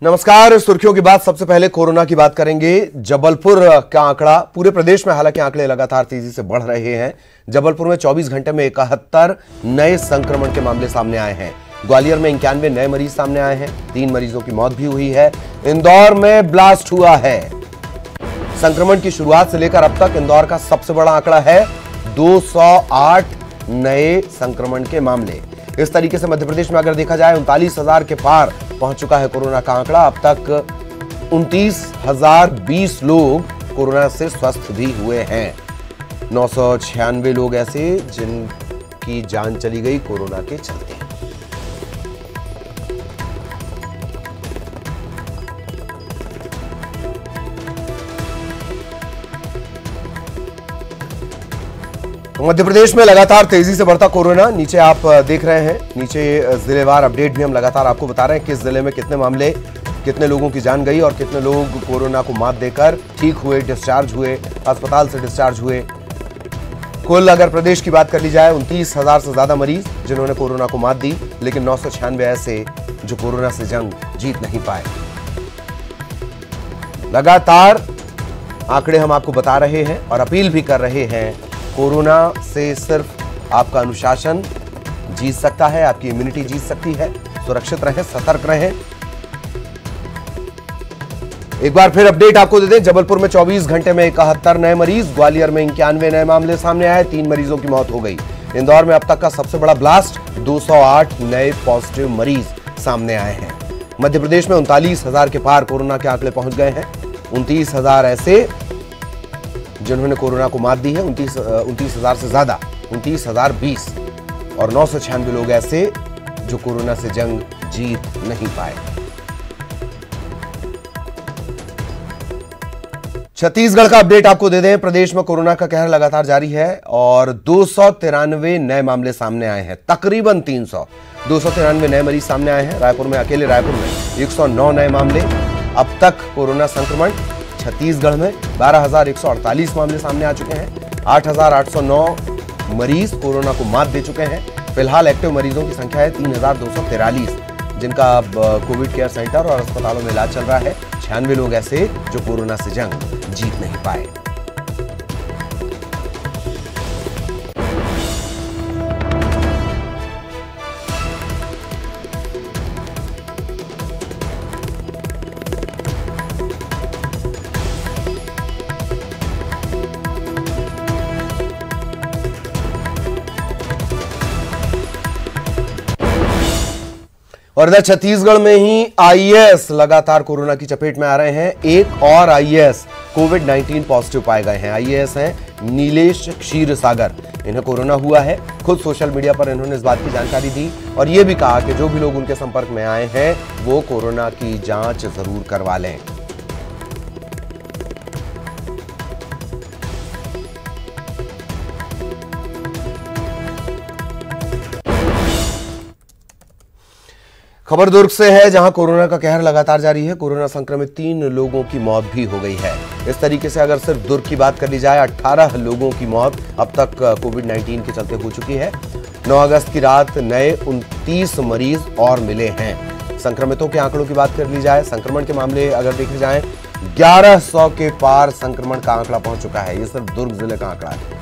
नमस्कार। सुर्खियों की बात सबसे पहले कोरोना की बात करेंगे। जबलपुर का आंकड़ा, पूरे प्रदेश में हालांकि आंकड़े लगातार तेजी से बढ़ रहे हैं। जबलपुर में 24 घंटे में 71 नए संक्रमण के मामले सामने आए हैं। ग्वालियर में 91 नए मरीज सामने आए हैं। 3 मरीजों की मौत भी हुई है। इंदौर में ब्लास्ट हुआ है। संक्रमण की शुरुआत से लेकर अब तक इंदौर का सबसे बड़ा आंकड़ा है 208 नए संक्रमण के मामले। इस तरीके से मध्य प्रदेश में अगर देखा जाए 39,000 के पार पहुंच चुका है कोरोना का आंकड़ा। अब तक 29,020 लोग कोरोना से स्वस्थ भी हुए हैं। 996 लोग ऐसे जिनकी जान चली गई कोरोना के चलते। मध्य प्रदेश में लगातार तेजी से बढ़ता कोरोना। नीचे आप देख रहे हैं, नीचे जिलेवार अपडेट भी हम लगातार आपको बता रहे हैं किस जिले में कितने मामले, कितने लोगों की जान गई और कितने लोग कोरोना को मात देकर ठीक हुए, डिस्चार्ज हुए, अस्पताल से डिस्चार्ज हुए। कुल अगर प्रदेश की बात कर ली जाए 29,000 से ज्यादा मरीज जिन्होंने कोरोना को मात दी, लेकिन 996 ऐसे जो कोरोना से जंग जीत नहीं पाए। लगातार आंकड़े हम आपको बता रहे हैं और अपील भी कर रहे हैं, कोरोना से सिर्फ आपका अनुशासन जीत सकता है, आपकी इम्यूनिटी जीत सकती है। सुरक्षित रहें, सतर्क रहें। एक बार फिर अपडेट आपको दे दें, जबलपुर में 24 घंटे में 71 नए मरीज, ग्वालियर में 91 नए मामले सामने आए, 3 मरीजों की मौत हो गई। इंदौर में अब तक का सबसे बड़ा ब्लास्ट, 208 नए पॉजिटिव मरीज सामने आए हैं। मध्य प्रदेश में 39,000 के पार कोरोना के आंकड़े पहुंच गए हैं। 29,000 ऐसे जिन्होंने कोरोना को मात दी है, 29,000 से ज्यादा, 29,020 और 996 लोग ऐसे जो कोरोना से जंग जीत नहीं पाए। छत्तीसगढ़ का अपडेट आपको दे दें। प्रदेश में कोरोना का कहर लगातार जारी है और 293 नए मामले सामने आए हैं। तकरीबन 293 नए मरीज सामने आए हैं। रायपुर में, अकेले रायपुर में 109 नए मामले। अब तक कोरोना संक्रमण छत्तीसगढ़ में 12,148 मामले सामने आ चुके हैं। 8,809 मरीज कोरोना को मात दे चुके हैं। फिलहाल एक्टिव मरीजों की संख्या है 3,243, जिनका अब कोविड केयर सेंटर और अस्पतालों में इलाज चल रहा है। 96 लोग ऐसे जो कोरोना से जंग जीत नहीं पाए। और इधर छत्तीसगढ़ में ही आईएएस लगातार कोरोना की चपेट में आ रहे हैं। एक और आईएएस कोविड-19 पॉजिटिव पाए गए हैं। आईएएस हैं नीलेश क्षीरसागर। इन्हें कोरोना हुआ है। खुद सोशल मीडिया पर इन्होंने इस बात की जानकारी दी और यह भी कहा कि जो भी लोग उनके संपर्क में आए हैं वो कोरोना की जांच जरूर करवा लें। खबर दुर्ग से है, जहां कोरोना का कहर लगातार जारी है। कोरोना संक्रमित 3 लोगों की मौत भी हो गई है। इस तरीके से अगर सिर्फ दुर्ग की बात कर ली जाए, 18 लोगों की मौत अब तक कोविड-19 के चलते हो चुकी है। 9 अगस्त की रात नए 29 मरीज और मिले हैं। संक्रमितों के आंकड़ों की बात कर ली जाए, संक्रमण के मामले अगर देखे जाए 1100 के पार संक्रमण का आंकड़ा पहुंच चुका है। यह सिर्फ दुर्ग जिले का आंकड़ा है।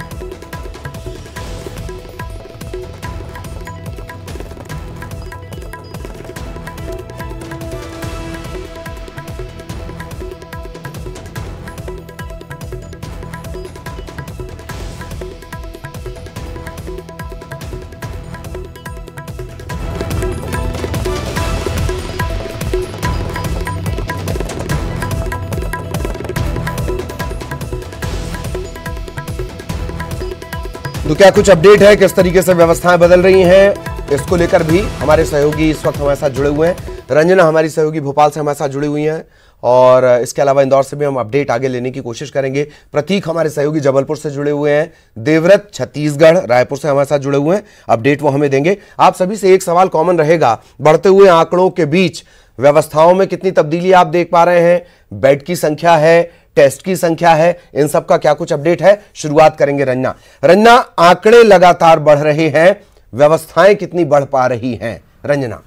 तो क्या कुछ अपडेट है, किस तरीके से व्यवस्थाएं बदल रही हैं, इसको लेकर भी हमारे सहयोगी इस वक्त हमारे साथ जुड़े हुए हैं। रंजना हमारी सहयोगी भोपाल से हमारे साथ जुड़ी हुई हैं और इसके अलावा इंदौर से भी हम अपडेट आगे लेने की कोशिश करेंगे। प्रतीक हमारे सहयोगी जबलपुर से जुड़े हुए हैं। देवव्रत छत्तीसगढ़ रायपुर से हमारे साथ जुड़े हुए हैं, अपडेट वो हमें देंगे। आप सभी से एक सवाल कॉमन रहेगा, बढ़ते हुए आंकड़ों के बीच व्यवस्थाओं में कितनी तब्दीली आप देख पा रहे हैं? बेड की संख्या है, टेस्ट की संख्या है, इन सब का क्या कुछ अपडेट है? शुरुआत करेंगे रंजना, आंकड़े लगातार बढ़ रहे हैं, व्यवस्थाएं कितनी बढ़ पा रही हैं? रंजना।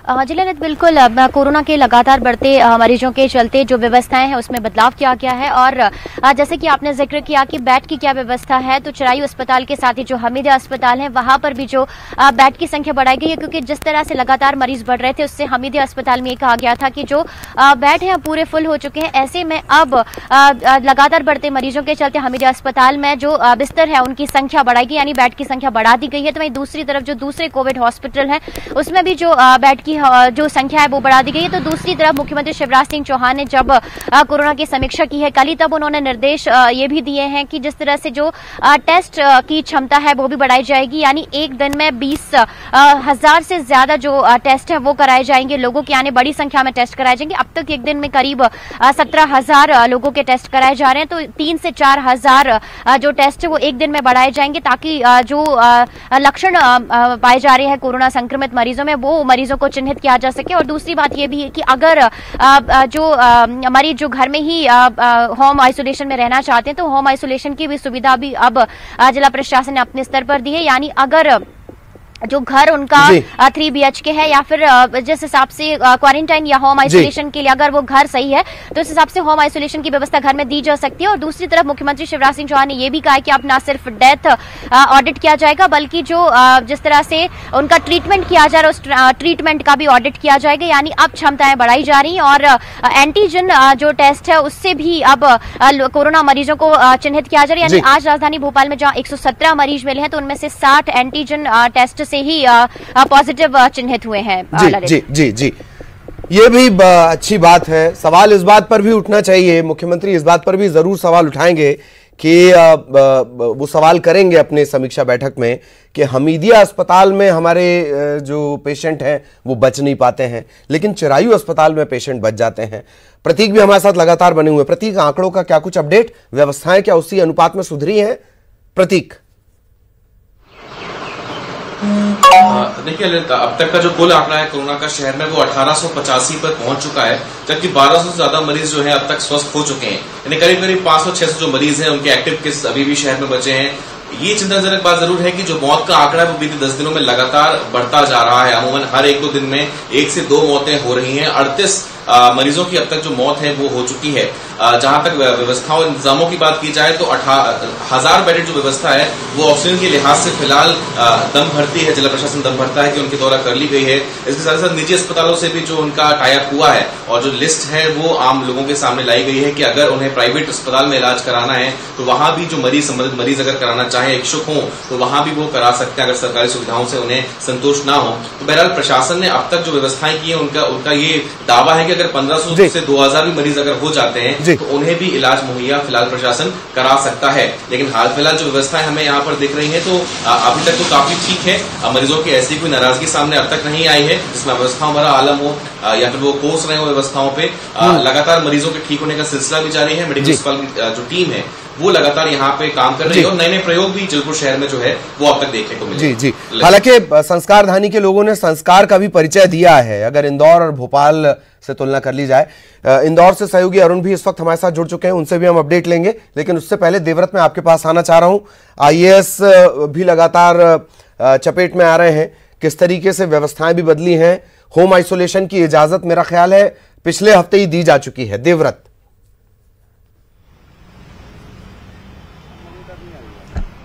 जी ललित, बिल्कुल कोरोना के लगातार बढ़ते मरीजों के चलते जो व्यवस्थाएं हैं उसमें बदलाव किया गया है। और जैसे कि आपने जिक्र किया कि बेड की क्या व्यवस्था है, तो चिरायू अस्पताल के साथ ही जो हमीदिया अस्पताल है वहां पर भी जो बेड की संख्या बढ़ाई गई है, क्योंकि जिस तरह से लगातार मरीज बढ़ रहे थे उससे हमीदिया अस्पताल में ये कहा गया था कि जो बेड है पूरे फुल हो चुके हैं। ऐसे में अब लगातार बढ़ते मरीजों के चलते हमीदिया अस्पताल में जो बिस्तर है उनकी संख्या बढ़ाई गई, यानी बेड की संख्या बढ़ा दी गई है। तो वहीं दूसरी तरफ जो दूसरे कोविड हॉस्पिटल है उसमें भी जो बेड की जो संख्या है वो बढ़ा दी गई है। तो दूसरी तरफ मुख्यमंत्री शिवराज सिंह चौहान ने जब कोरोना की समीक्षा की है कल ही, तब उन्होंने निर्देश ये भी दिए हैं कि जिस तरह से जो टेस्ट की क्षमता है वो भी बढ़ाई जाएगी, यानी एक दिन में 20,000 से ज्यादा जो टेस्ट है वो कराए जाएंगे लोगों के, यानी बड़ी संख्या में टेस्ट कराए जाएंगे। अब तक एक दिन में करीब 17,000 लोगों के टेस्ट कराए जा रहे हैं, तो 3 से 4,000 जो टेस्ट है वो एक दिन में बढ़ाए जाएंगे, ताकि जो लक्षण पाए जा रहे हैं कोरोना संक्रमित मरीजों में वो मरीजों को चिन्हित किया जा सके। और दूसरी बात यह भी है कि अगर जो मरीज जो घर में ही होम आइसोलेशन में रहना चाहते हैं तो होम आइसोलेशन की भी सुविधा भी अब जिला प्रशासन ने अपने स्तर पर दी है, यानी अगर जो घर उनका 3 BHK है या फिर जिस हिसाब से क्वारंटाइन या होम आइसोलेशन के लिए अगर वो घर सही है तो इस हिसाब से होम आइसोलेशन की व्यवस्था घर में दी जा सकती है। और दूसरी तरफ मुख्यमंत्री शिवराज सिंह चौहान ने ये भी कहा कि अब न सिर्फ डेथ ऑडिट किया जाएगा बल्कि जो जिस तरह से उनका ट्रीटमेंट किया जा रहा है उस ट्रीटमेंट का भी ऑडिट किया जाएगा, यानी अब क्षमताएं बढ़ाई जा रही हैं। और एंटीजन जो टेस्ट है उससे भी अब कोरोना मरीजों को चिन्हित किया जा रहा है, यानी आज राजधानी भोपाल में जहां 117 मरीज मिले हैं तो उनमें से 60 एंटीजन टेस्ट से ही पॉजिटिव चिन्हित हुए हैं। जी जी जी, ये भी अच्छी बात है। सवाल इस बात पर भी उठना चाहिए, मुख्यमंत्री इस बात पर भी जरूर सवाल उठाएंगे कि वो सवाल करेंगे अपने समीक्षा बैठक में कि हमीदिया अस्पताल में हमारे जो पेशेंट हैं वो बच नहीं पाते हैं, लेकिन चिरायू अस्पताल में पेशेंट बच जाते हैं। प्रतीक भी हमारे साथ लगातार बने हुए। प्रतीक, आंकड़ों का क्या कुछ अपडेट, व्यवस्थाएं क्या उसी अनुपात में सुधरी हैं? प्रतीक। देखिए अब तक का जो कुल आंकड़ा है कोरोना का शहर में वो 1885 पर पहुंच चुका है, जबकि 1200 से ज्यादा मरीज जो है अब तक स्वस्थ हो चुके हैं, यानी करीब करीब 500-600 जो मरीज हैं उनके एक्टिव केस अभी भी शहर में बचे हैं। ये चिंताजनक बात जरूर है कि जो मौत का आंकड़ा है वो बीते 10 दिनों में लगातार बढ़ता जा रहा है। अमूमन हर 1-2 दिन में 1 से 2 मौतें हो रही हैं। 38 मरीजों की अब तक जो मौत है वो हो चुकी है। जहां तक व्यवस्थाओं इंतजामों की बात की जाए तो 1000 बेडेड जो व्यवस्था है वो ऑक्सीजन के लिहाज से फिलहाल दम भरती है, जिला प्रशासन दम भरता है कि उनके द्वारा कर ली गई है। इसके साथ साथ निजी अस्पतालों से भी जो उनका टाई अप हुआ है और जो लिस्ट है वो आम लोगों के सामने लाई गई है कि अगर उन्हें प्राइवेट अस्पताल में इलाज कराना है तो वहां भी जो संबंधित मरीज अगर कराना चाहे, इच्छुक हो तो वहां भी वो करा सकते हैं अगर सरकारी सुविधाओं से उन्हें संतोष ना हो। तो बहरहाल प्रशासन ने अब तक जो व्यवस्थाएं की है उनका ये दावा है कि अगर 1500 से 2000 भी मरीज अगर हो जाते हैं तो उन्हें भी इलाज मुहैया फिलहाल प्रशासन करा सकता है। लेकिन हाल फिलहाल जो व्यवस्थाएं हमें यहाँ पर दिख रही हैं तो अभी तक तो काफी ठीक है। मरीजों की ऐसी कोई नाराजगी सामने अब तक नहीं आई है जिसमें व्यवस्थाओं भरा आलम हो या फिर वो कोस रहे हो व्यवस्थाओं पे। लगातार मरीजों के ठीक होने का सिलसिला भी जारी है। मेडिकल अस्पताल की जो टीम है वो लगातार यहाँ पे काम कर रही है और नए नए प्रयोग भी जलपुर शहर में जो है वो अब तक देखने को मिले। जी जी, हालांकि संस्कारधानी के लोगों ने संस्कार का भी परिचय दिया है अगर इंदौर और भोपाल से तुलना कर ली जाए। इंदौर से सहयोगी अरुण भी इस वक्त हमारे साथ जुड़ चुके हैं, उनसे भी हम अपडेट लेंगे, लेकिन उससे पहले देवव्रत में आपके पास आना चाह रहा हूं। IAS भी लगातार चपेट में आ रहे हैं, किस तरीके से व्यवस्थाएं भी बदली हैं। होम आइसोलेशन की इजाजत मेरा ख्याल है पिछले हफ्ते ही दी जा चुकी है। देवव्रत।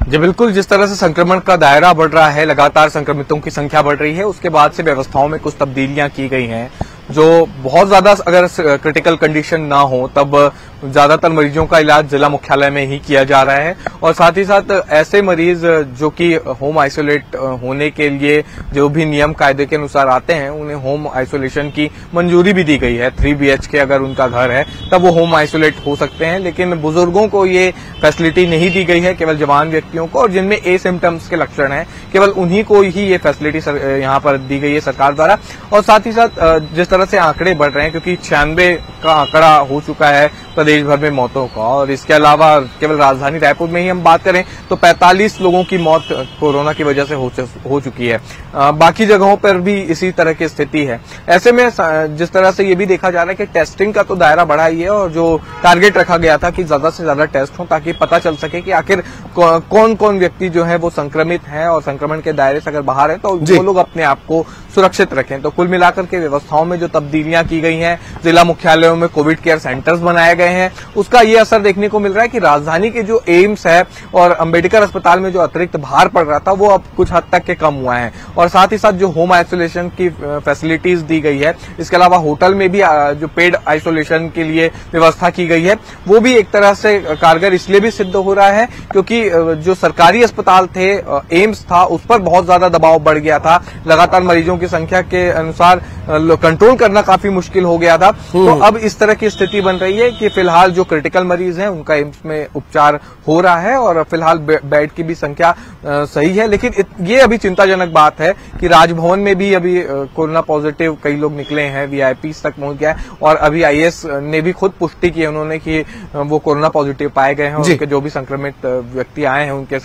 जी बिल्कुल, जिस तरह से संक्रमण का दायरा बढ़ रहा है, लगातार संक्रमितों की संख्या बढ़ रही है, उसके बाद से व्यवस्थाओं में कुछ तब्दीलियां की गई हैं। जो बहुत ज्यादा अगर क्रिटिकल कंडीशन ना हो तब ज्यादातर मरीजों का इलाज जिला मुख्यालय में ही किया जा रहा है और साथ ही साथ ऐसे मरीज जो कि होम आइसोलेट होने के लिए जो भी नियम कायदे के अनुसार आते हैं उन्हें होम आइसोलेशन की मंजूरी भी दी गई है। 3 BHK अगर उनका घर है तब वो होम आइसोलेट हो सकते हैं, लेकिन बुजुर्गों को ये फैसिलिटी नहीं दी गई है। केवल जवान व्यक्तियों को और जिनमें एसिम्पटम्स के लक्षण हैं केवल उन्हीं को ही ये फैसिलिटी यहाँ पर दी गई है सरकार द्वारा। और साथ ही साथ जिस तरह से आंकड़े बढ़ रहे हैं, क्योंकि 96 का आंकड़ा हो चुका है प्रदेश भर में मौतों का। और इसके अलावा केवल राजधानी रायपुर में ही हम बात करें तो 45 लोगों की मौत कोरोना की वजह से हो चुकी है। बाकी जगहों पर भी इसी तरह की स्थिति है। ऐसे में जिस तरह से ये भी देखा जा रहा है कि टेस्टिंग का तो दायरा बढ़ा ही है और जो टारगेट रखा गया था कि ज्यादा से ज्यादा टेस्ट हो ताकि पता चल सके कि आखिर कौन कौन व्यक्ति जो है वो संक्रमित है और संक्रमण के दायरे से अगर बाहर है तो वो लोग अपने आप को सुरक्षित रखें। तो कुल मिलाकर के व्यवस्थाओं में जो तब्दीलियां की गई हैं, जिला मुख्यालयों में कोविड केयर सेंटर्स बनाए गए हैं, उसका ये असर देखने को मिल रहा है कि राजधानी के जो एम्स है और अंबेडकर अस्पताल में जो अतिरिक्त भार पड़ रहा था वो अब कुछ हद तक के कम हुआ है। और साथ ही साथ जो होम आइसोलेशन की फैसिलिटीज दी गई है, इसके अलावा होटल में भी जो पेड आइसोलेशन के लिए व्यवस्था की गई है वो भी एक तरह से कारगर इसलिए भी सिद्ध हो रहा है क्योंकि जो सरकारी अस्पताल थे, एम्स था, उस पर बहुत ज्यादा दबाव बढ़ गया था। लगातार मरीजों की संख्या के अनुसार कंट्रोल करना काफी मुश्किल हो गया था। तो अब इस तरह की स्थिति बन रही है कि फिलहाल जो क्रिटिकल मरीज हैं उनका एम्स में उपचार हो रहा है और फिलहाल बेड की भी संख्या सही है। लेकिन ये अभी चिंताजनक बात है कि राजभवन में भी अभी कोरोना पॉजिटिव कई लोग निकले हैं, वीआईपी तक पहुंच गया है और अभी आईएएस ने भी खुद पुष्टि की है उन्होंने कि वो कोरोना पॉजिटिव पाए गए हैं। उनके जो भी संक्रमित व्यक्ति आए हैं उनके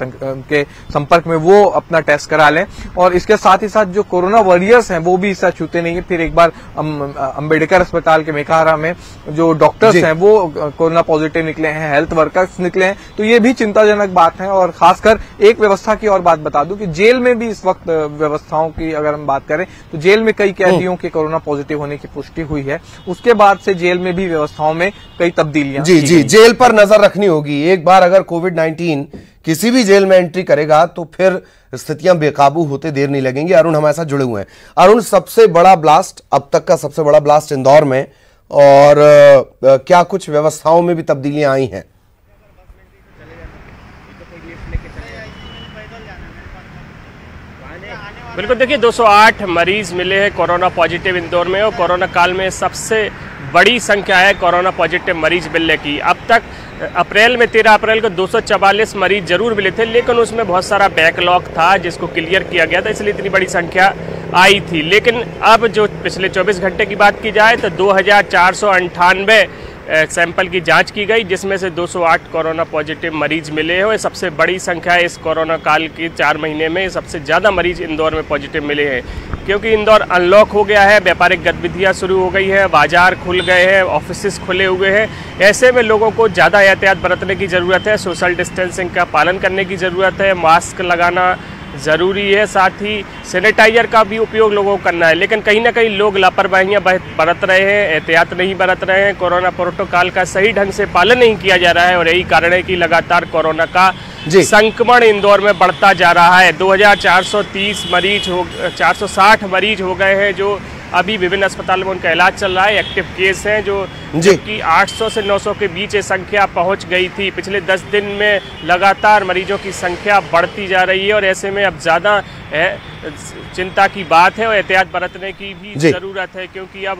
संपर्क में वो अपना टेस्ट करा लें। और इसके साथ ही साथ जो कोरोना वॉरियर्स हैं वो भी इससे छूते नहीं है। फिर एक बार अंबेडकर अस्पताल के मेकाहारा में जो डॉक्टर्स हैं वो कोरोना पॉजिटिव निकले हैं, हेल्थ वर्कर्स निकले हैं। तो ये भी चिंताजनक बात है। और खासकर एक व्यवस्था की और बात बता दूं कि जेल में भी इस वक्त व्यवस्थाओं की अगर हम बात करें तो जेल में कई कैदियों के कोरोना पॉजिटिव होने की पुष्टि हुई है। उसके बाद से जेल में भी व्यवस्थाओं में कई तब्दीलियां जी जेल पर नजर रखनी होगी। एक बार अगर कोविड-19 किसी भी जेल में एंट्री करेगा तो फिर स्थितियां बेकाबू होते देर नहीं लगेंगी। अरुण हमारे साथ जुड़े हुए हैं। अरुण, सबसे बड़ा ब्लास्ट अब तक का सबसे बड़ा ब्लास्ट इंदौर में, और क्या कुछ व्यवस्थाओं में भी तब्दीलियां आई हैं? बिल्कुल, देखिए 208 मरीज मिले हैं कोरोना पॉजिटिव इंदौर में और कोरोना काल में सबसे बड़ी संख्या है कोरोना पॉजिटिव मरीज मिलने की। अब तक अप्रैल में 13 अप्रैल को 244 मरीज जरूर मिले थे, लेकिन उसमें बहुत सारा बैकलॉग था जिसको क्लियर किया गया था, इसलिए इतनी बड़ी संख्या आई थी। लेकिन अब जो पिछले 24 घंटे की बात की जाए तो 2498 सैंपल की जांच की गई, जिसमें से 208 कोरोना पॉजिटिव मरीज मिले हैं। और सबसे बड़ी संख्या है इस कोरोना काल के 4 महीने में सबसे ज़्यादा मरीज इंदौर में पॉजिटिव मिले हैं, क्योंकि इंदौर अनलॉक हो गया है, व्यापारिक गतिविधियां शुरू हो गई है, बाजार खुल गए हैं, ऑफिस खुले हुए हैं। ऐसे में लोगों को ज़्यादा एहतियात बरतने की ज़रूरत है, सोशल डिस्टेंसिंग का पालन करने की ज़रूरत है, मास्क लगाना ज़रूरी है, साथ ही सैनिटाइजर का भी उपयोग लोगों को करना है। लेकिन कहीं ना कहीं लोग लापरवाहियां बरत रहे हैं, एहतियात नहीं बरत रहे हैं, कोरोना प्रोटोकॉल का सही ढंग से पालन नहीं किया जा रहा है और यही कारण है कि लगातार कोरोना का संक्रमण इंदौर में बढ़ता जा रहा है। 460 मरीज हो गए हैं जो अभी विभिन्न अस्पतालों में उनका इलाज चल रहा है। एक्टिव केस हैं जबकि 800 से 900 के बीच ये संख्या पहुंच गई थी। पिछले 10 दिन में लगातार मरीजों की संख्या बढ़ती जा रही है और ऐसे में अब ज़्यादा चिंता की बात है और एहतियात बरतने की भी ज़रूरत है, क्योंकि अब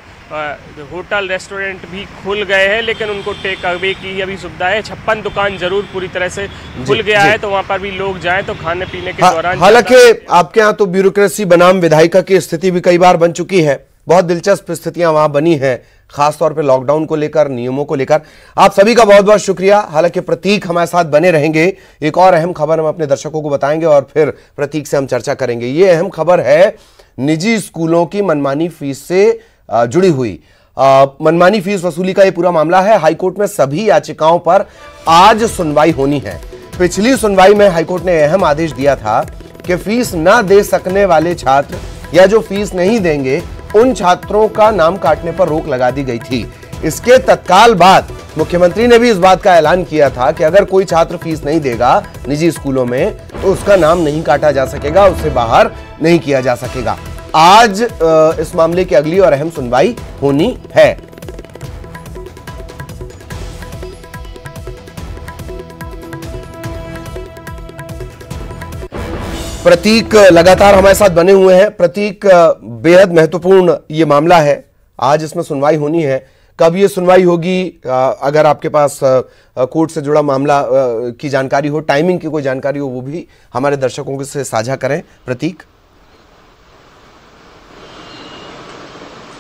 होटल रेस्टोरेंट भी खुल गए हैं, लेकिन उनको टेक अवे की अभी सुविधा है। 56 दुकान जरूर पूरी तरह से खुल गया है, तो वहाँ पर भी लोग जाएं तो खाने पीने के दौरान। हालांकि आपके यहाँ तो ब्यूरोक्रेसी बनाम विधायिका की स्थिति भी कई बार बन चुकी है। बहुत दिलचस्प स्थितियां वहां बनी हैं, खासतौर पे लॉकडाउन को लेकर, नियमों को लेकर। आप सभी का बहुत बहुत शुक्रिया। हालांकि प्रतीक हमारे साथ बने रहेंगे। एक और अहम खबर हम अपने दर्शकों को बताएंगे और फिर प्रतीक से हम चर्चा करेंगे। ये अहम खबर है निजी स्कूलों की मनमानी फीस से जुड़ी हुई। मनमानी फीस वसूली का ये पूरा मामला है। हाईकोर्ट में सभी याचिकाओं पर आज सुनवाई होनी है। पिछली सुनवाई में हाईकोर्ट ने अहम आदेश दिया था कि फीस न दे सकने वाले छात्र या जो फीस नहीं देंगे उन छात्रों का नाम काटने पर रोक लगा दी गई थी। इसके तत्काल बाद मुख्यमंत्री ने भी इस बात का ऐलान किया था कि अगर कोई छात्र फीस नहीं देगा निजी स्कूलों में तो उसका नाम नहीं काटा जा सकेगा, उससे बाहर नहीं किया जा सकेगा। आज इस मामले की अगली और अहम सुनवाई होनी है। प्रतीक लगातार हमारे साथ बने हुए हैं। प्रतीक, बेहद महत्वपूर्ण ये मामला है, आज इसमें सुनवाई होनी है। कब ये सुनवाई होगी? अगर आपके पास कोर्ट से जुड़ा मामला की जानकारी हो, टाइमिंग की कोई जानकारी हो, वो भी हमारे दर्शकों से साझा करें प्रतीक।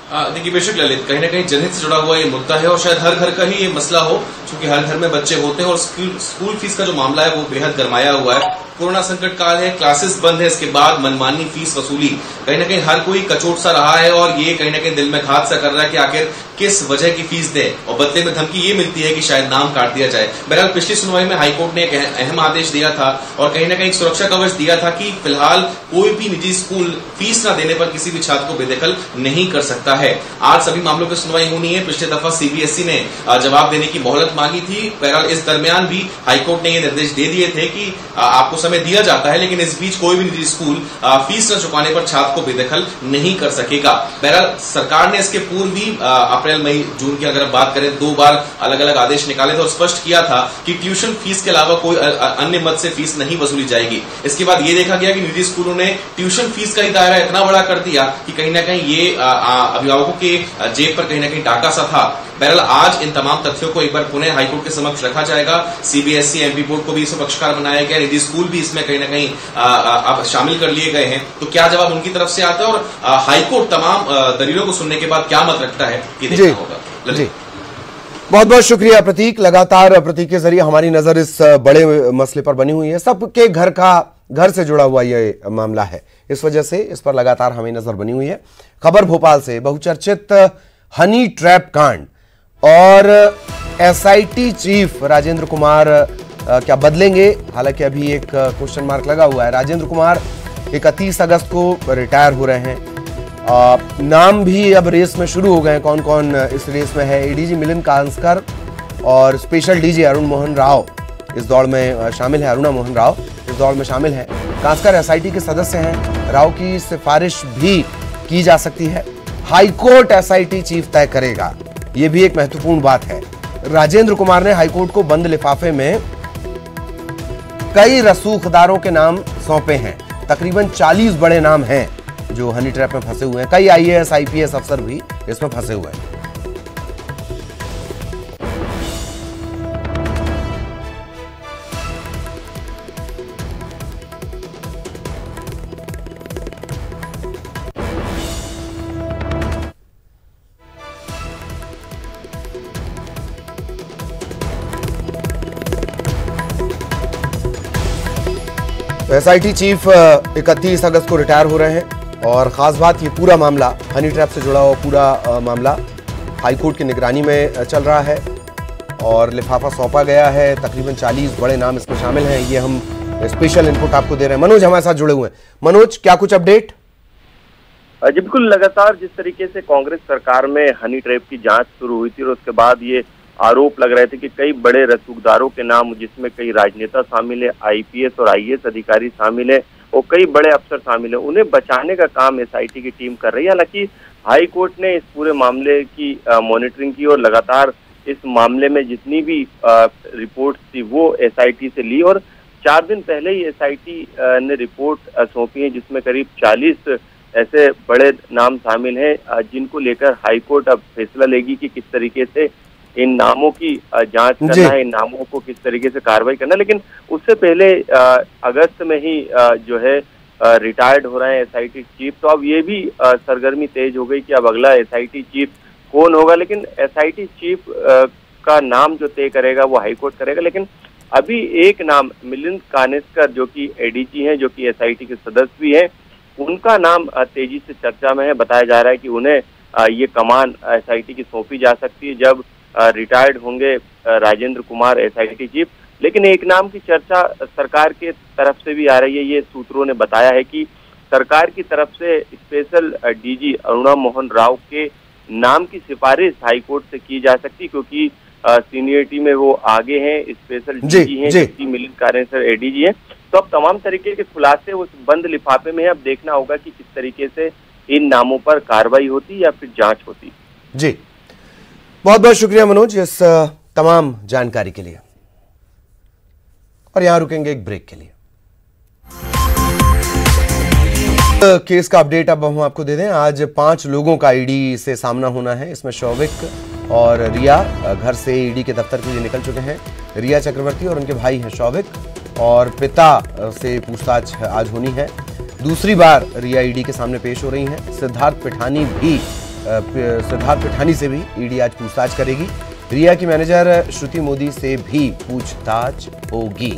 देखिए बेशक ललित, कहीं ना कहीं जनहित से जुड़ा हुआ ये मुद्दा है और शायद हर घर का ही ये मसला हो, क्योंकि हर घर में बच्चे होते हैं और स्कूल फीस का जो मामला है वो बेहद गरमाया हुआ है। कोरोना संकट काल है, क्लासेस बंद है, इसके बाद मनमानी फीस वसूली कहीं ना कहीं हर कोई कचोट सा रहा है और ये कहीं ना कहीं दिल में घात सा कर रहा है कि आखिर किस वजह की फीस दे, और बदले में धमकी ये मिलती है कि शायद नाम काट दिया जाए। बहरहाल पिछली सुनवाई में हाईकोर्ट ने एक अहम आदेश दिया था और कहीं ना कहीं एक सुरक्षा कवच दिया था कि फिलहाल कोई भी निजी स्कूल फीस न देने पर किसी भी छात्र को बेदखल नहीं कर सकता है। आज सभी मामलों की सुनवाई होनी है। पिछले दफा सीबीएसई ने जवाब देने की मोहलत मांगी थी। बहरहाल इस दरमियान भी हाईकोर्ट ने ये निर्देश दे दिए थे कि आपको समय दिया जाता है, लेकिन इस बीच कोई भी निजी स्कूल फीस न चुकाने पर छात्र को बेदखल नहीं कर सकेगा। बहरहाल सरकार ने इसके पूर्व भी अप्रैल मई जून की अगर बात करें 2 बार अलग अलग आदेश निकाले थे और स्पष्ट किया था कि ट्यूशन फीस के अलावा कोई अन्य मद से फीस नहीं वसूली जाएगी। इसके बाद ये देखा गया कि निजी स्कूलों ने ट्यूशन फीस का ही दायरा इतना बड़ा कर दिया कि कहीं ना कहीं ये अभिभावकों के जेब पर कहीं ना कहीं टाका सा था। बहरहाल आज इन तमाम तथ्यों को एक बार पुनः हाईकोर्ट के समक्ष रखा जाएगा। सीबीएसई एमपी बोर्ड को भी इसमें पक्षकार बनाया गया, निजी स्कूल भी इसमें कहीं ना कहीं अब शामिल कर लिए गए हैं। तो क्या जवाब उनकी तरफ से आता है और हाईकोर्ट तमाम दलीलों को सुनने के बाद क्या मत रखता है, ये देखना होगा। जी, बहुत बहुत शुक्रिया प्रतीक। लगातार प्रतीक के जरिए हमारी नजर इस बड़े मसले पर बनी हुई है। सबके घर से जुड़ा हुआ ये मामला है, इस वजह से इस पर लगातार हमें नजर बनी हुई है। खबर भोपाल से, बहुचर्चित हनी ट्रैप कांड और एसआईटी चीफ राजेंद्र कुमार क्या बदलेंगे? हालांकि अभी एक क्वेश्चन मार्क लगा हुआ है। राजेंद्र कुमार 31 अगस्त को रिटायर हो रहे हैं। नाम भी अब रेस में शुरू हो गए हैं। कौन कौन इस रेस में है? एडीजी मिलिंद कांस्कर और स्पेशल डीजी अरुण मोहन राव इस दौड़ में शामिल है। अरुणा मोहन राव इस दौड़ में शामिल है। कांस्कर एसआईटी के सदस्य हैं। राव की सिफारिश भी की जा सकती है। हाईकोर्ट एसआईटी चीफ तय करेगा, यह भी एक महत्वपूर्ण बात है। राजेंद्र कुमार ने हाईकोर्ट को बंद लिफाफे में कई रसूखदारों के नाम सौंपे हैं। तकरीबन 40 बड़े नाम हैं जो हनी ट्रैप में फंसे हुए हैं। कई आईएएस आईपीएस अफसर भी इसमें फंसे हुए हैं। एसआईटी चीफ 31 अगस्त को रिटायर हो रहे हैं और खास बात ये पूरा मामला हनी ट्रैप से जुड़ा हुआ पूरा मामला हाईकोर्ट की निगरानी में चल रहा है और लिफाफा सौंपा गया है। तकरीबन 40 बड़े नाम इसमें शामिल हैं। ये हम स्पेशल इनपुट आपको दे रहे हैं। मनोज हमारे साथ जुड़े हुए हैं। मनोज, क्या कुछ अपडेट? जी बिल्कुल, लगातार जिस तरीके से कांग्रेस सरकार में हनी ट्रैप की जांच शुरू हुई थी और उसके बाद ये आरोप लग रहे थे कि कई बड़े रसूखदारों के नाम, जिसमें कई राजनेता शामिल है, आईपीएस और आईएएस अधिकारी शामिल है और कई बड़े अफसर शामिल है, उन्हें बचाने का काम एसआईटी की टीम कर रही है। हालांकि हाई कोर्ट ने इस पूरे मामले की मॉनिटरिंग की और लगातार इस मामले में जितनी भी रिपोर्ट थी वो एसआईटी से ली और 4 दिन पहले ही एसआईटी ने रिपोर्ट सौंपी है, जिसमें करीब 40 ऐसे बड़े नाम शामिल हैं जिनको लेकर हाईकोर्ट अब फैसला लेगी कि किस तरीके से इन नामों की जांच करना है, इन नामों को किस तरीके से कार्रवाई करना है। लेकिन उससे पहले अगस्त में ही जो है रिटायर्ड हो रहे हैं एसआईटी चीफ, तो अब ये भी सरगर्मी तेज हो गई कि अब अगला एसआईटी चीफ कौन होगा। लेकिन एसआईटी चीफ का नाम जो तय करेगा वो हाईकोर्ट करेगा। लेकिन अभी एक नाम मिलिंद कांस्कर जो कि एडीजी हैं, जो कि एसआईटी के सदस्य भी हैं, उनका नाम तेजी से चर्चा में है। बताया जा रहा है कि उन्हें ये कमान एसआईटी की सौंपी जा सकती है जब रिटायर्ड होंगे राजेंद्र कुमार एसआईटी चीफ। लेकिन एक नाम की चर्चा सरकार के तरफ से भी आ रही है। ये सूत्रों ने बताया है कि सरकार की तरफ से स्पेशल डीजी अरुणा मोहन राव के नाम की सिफारिश हाईकोर्ट से की जा सकती, क्योंकि सीनियरिटी में वो आगे हैं, स्पेशल डीजी हैं, जबकि मिलिंद कांस्कर एडीजी हैं। तो अब तमाम तरीके के खुलासे उस बंद लिफाफे में है। अब देखना होगा कि किस तरीके से इन नामों पर कार्रवाई होती या फिर जांच होती। जी, बहुत बहुत शुक्रिया मनोज इस तमाम जानकारी के लिए। और यहां रुकेंगे एक ब्रेक के लिए। केस का अपडेट अब हम आपको दे दें। आज 5 लोगों का ईडी से सामना होना है। इसमें शौविक और रिया घर से ईडी के दफ्तर के लिए निकल चुके हैं। रिया चक्रवर्ती और उनके भाई हैं शौविक, और पिता से पूछताछ आज होनी है। दूसरी बार रिया ईडी के सामने पेश हो रही हैं। सिद्धार्थ पिठानी भी सिद्धार्थ पिठानी से भी ईडी आज पूछताछ करेगी। रिया की मैनेजर श्रुति मोदी से भी पूछताछ होगी।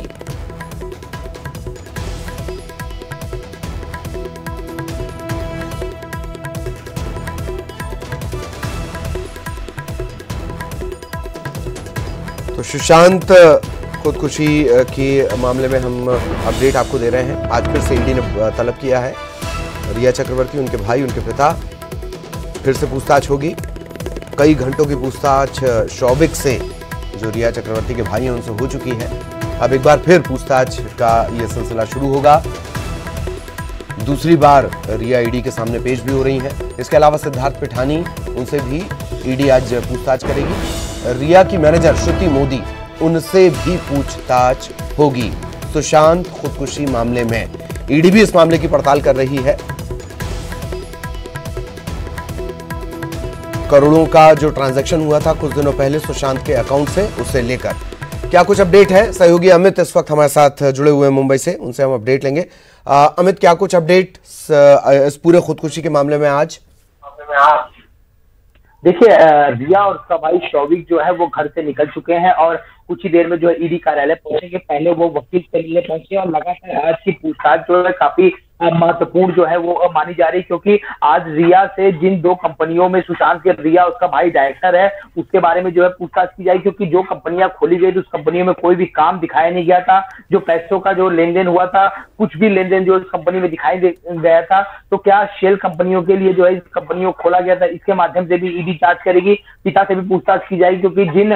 तो सुशांत खुदकुशी के मामले में हम अपडेट आपको दे रहे हैं। आज फिर से ईडी ने तलब किया है रिया चक्रवर्ती, उनके भाई, उनके पिता, फिर से पूछताछ होगी। कई घंटों की पूछताछ शौविक से, जो रिया चक्रवर्ती के भाई हैं, उनसे हो चुकी है। अब एक बार फिर पूछताछ का यह सिलसिला शुरू होगा। दूसरी बार रिया ईडी के सामने पेश भी हो रही है। इसके अलावा सिद्धार्थ पिठानी, उनसे भी ईडी आज पूछताछ करेगी। रिया की मैनेजर श्रुति मोदी, उनसे भी पूछताछ होगी सुशांत खुदकुशी मामले में। ईडी भी इस मामले की पड़ताल कर रही है। करोड़ों का जो ट्रांजैक्शन हुआ था कुछ दिनों पहले सुशांत के अकाउंट से, उससे लेकर क्या कुछ अपडेट है। सहयोगी अमित इस वक्त हमारे साथ जुड़े हुए हैं मुंबई से, उनसे हम अपडेट लेंगे। अमित, क्या कुछ अपडेट इस पूरे खुदकुशी के मामले में आज? देखिए, रिया और उसका भाई शौविक जो है वो घर से निकल चुके हैं और कुछ ही देर में जो है ईडी कार्यालय पहुंचेंगे। पहले वो वकील से मिलने पहुंचे और लगातार आज की पूछताछ जो है काफी महत्वपूर्ण जो है वो मानी जा रही, क्योंकि आज रिया से जिन दो कंपनियों में सुशांत के रिया उसका भाई डायरेक्टर है, उसके बारे में जो है पूछताछ की जाएगी। क्योंकि जो कंपनियां खोली गई थी उस कंपनियों में कोई भी काम दिखाया नहीं गया था। जो पैसों का जो लेन देन हुआ था, कुछ भी लेन देन जो इस कंपनी में दिखाई गया था, तो क्या शेल कंपनियों के लिए जो है इस कंपनियों को खोला गया था, इसके माध्यम से भी ईडी जांच करेगी। पिता से भी पूछताछ की जाएगी, क्योंकि जिन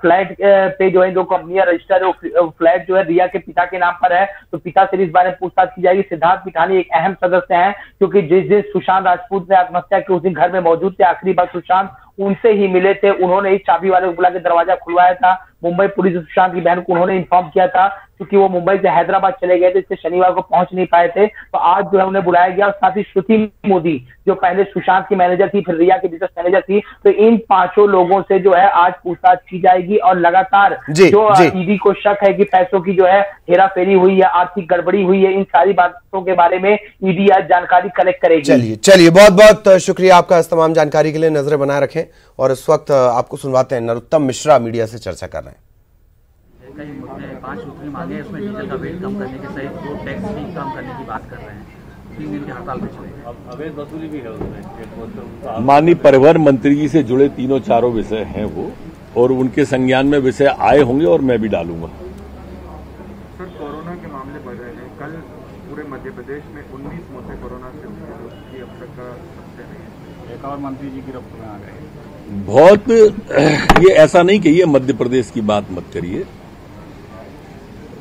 फ्लैट पे जो है दो कंपनियां रजिस्टर है, फ्लैट जो है रिया के पिता के नाम पर है, तो पिता से भी इस बारे में पूछताछ की जाएगी। सिद्धार्थ पिठानी एक अहम सदस्य हैं, क्योंकि जिस दिन सुशांत राजपूत ने आत्महत्या की उस दिन घर में मौजूद थे। आखिरी बार सुशांत उनसे ही मिले थे, उन्होंने ही चाबी वाले को बुला के दरवाजा खुलवाया था। मुंबई पुलिस सुशांत की बहन को उन्होंने इन्फॉर्म किया था, क्योंकि वो मुंबई से हैदराबाद चले गए थे, इससे शनिवार को पहुंच नहीं पाए थे। तो आज जो है उन्हें बुलाया गया। और साथ ही श्रुति मोदी, जो पहले सुशांत की मैनेजर थी, फिर रिया की बिजनेस मैनेजर थी, तो इन पांचों लोगों से जो है आज पूछताछ की जाएगी। और लगातार जो ईडी को शक है कि पैसों की जो है हेराफेरी हुई है, आर्थिक गड़बड़ी हुई है, इन सारी बातों के बारे में ईडी आज जानकारी कलेक्ट करेगी। चलिए बहुत बहुत शुक्रिया आपका इस तमाम जानकारी के लिए। नजरें बनाए रखें। और इस वक्त आपको सुनवाते हैं, नरोत्तम मिश्रा मीडिया से चर्चा कर रहे हैं। कई मुद्दे 5 सूत्री मांगे, उसमें डीजल का वेट कम करने के सहित वो टैक्स भी कम करने की बात कर रहे हैं। 3 दिन की हड़ताल पे चले। अवैध वसूली भी है उसमें। माननीय परिवहन मंत्री जी से जुड़े तीनों चारों विषय हैं वो, और उनके संज्ञान में विषय आए होंगे और मैं भी डालूंगा। सर, कोरोना के मामले बढ़ रहे हैं। कल पूरे मध्य प्रदेश में 19 मौतें कोरोना से हुई है, उसकी अब तक का सबसे नहीं है। एक और मंत्री जी गिरफ्त में आ गए। बहुत ये ऐसा नहीं कहिए मध्य प्रदेश की बात मत करिए।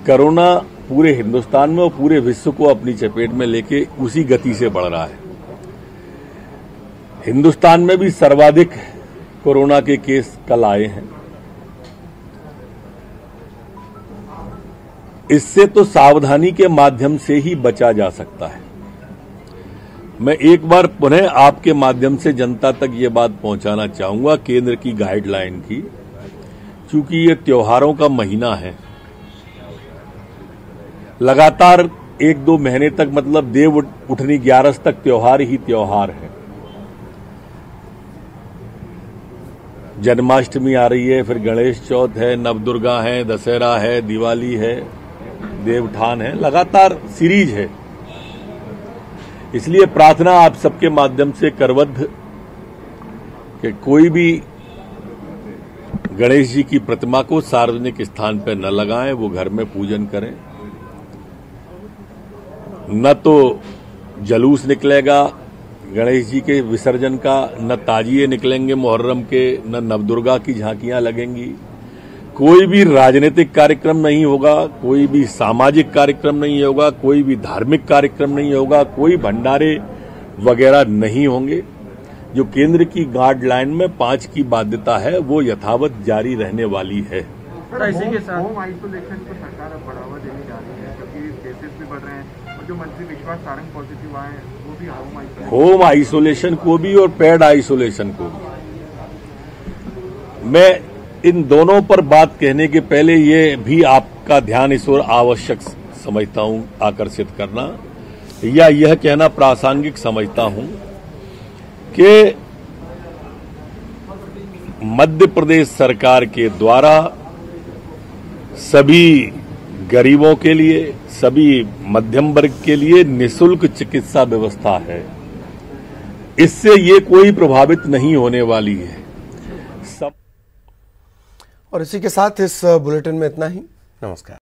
कोरोना पूरे हिंदुस्तान में और पूरे विश्व को अपनी चपेट में लेके उसी गति से बढ़ रहा है। हिंदुस्तान में भी सर्वाधिक कोरोना के केस कल आए हैं। इससे तो सावधानी के माध्यम से ही बचा जा सकता है। मैं एक बार पुनः आपके माध्यम से जनता तक ये बात पहुंचाना चाहूंगा केंद्र की गाइडलाइन की, क्योंकि ये त्योहारों का महीना है। लगातार 1-2 महीने तक, मतलब देव उठनी 11 तक त्योहार ही त्योहार है। जन्माष्टमी आ रही है, फिर गणेश चौथ है, नवदुर्गा है, दशहरा है, दिवाली है, देवउठान है, लगातार सीरीज है। इसलिए प्रार्थना आप सबके माध्यम से करवद्ध कि कोई भी गणेश जी की प्रतिमा को सार्वजनिक स्थान पर न लगाएं, वो घर में पूजन करें। न तो जलूस निकलेगा गणेश जी के विसर्जन का, न ताजिए निकलेंगे मुहर्रम के, न नवदुर्गा की झांकियां लगेंगी। कोई भी राजनीतिक कार्यक्रम नहीं होगा, कोई भी सामाजिक कार्यक्रम नहीं होगा, कोई भी धार्मिक कार्यक्रम नहीं होगा, कोई भंडारे वगैरह नहीं होंगे। जो केंद्र की गाइडलाइन में 5 की बाध्यता है वो यथावत जारी रहने वाली है। इसी के साथ होम आइसोलेशन को सरकार अब बढ़ावा देने जा रही है, क्योंकि केसेस भी बढ़ रहे हैं और जो मंत्री विश्वास सारंग पॉजिटिव आए वो भी होम आइसोलेशन को भी और पेड आइसोलेशन को भी। मैं इन दोनों पर बात कहने के पहले ये भी आपका ध्यान इस ओर आवश्यक समझता हूं, आकर्षित करना या यह कहना प्रासंगिक समझता हूं कि मध्य प्रदेश सरकार के द्वारा सभी गरीबों के लिए, सभी मध्यम वर्ग के लिए निःशुल्क चिकित्सा व्यवस्था है। इससे ये कोई प्रभावित नहीं होने वाली है। और इसी के साथ इस बुलेटिन में इतना ही। नमस्कार।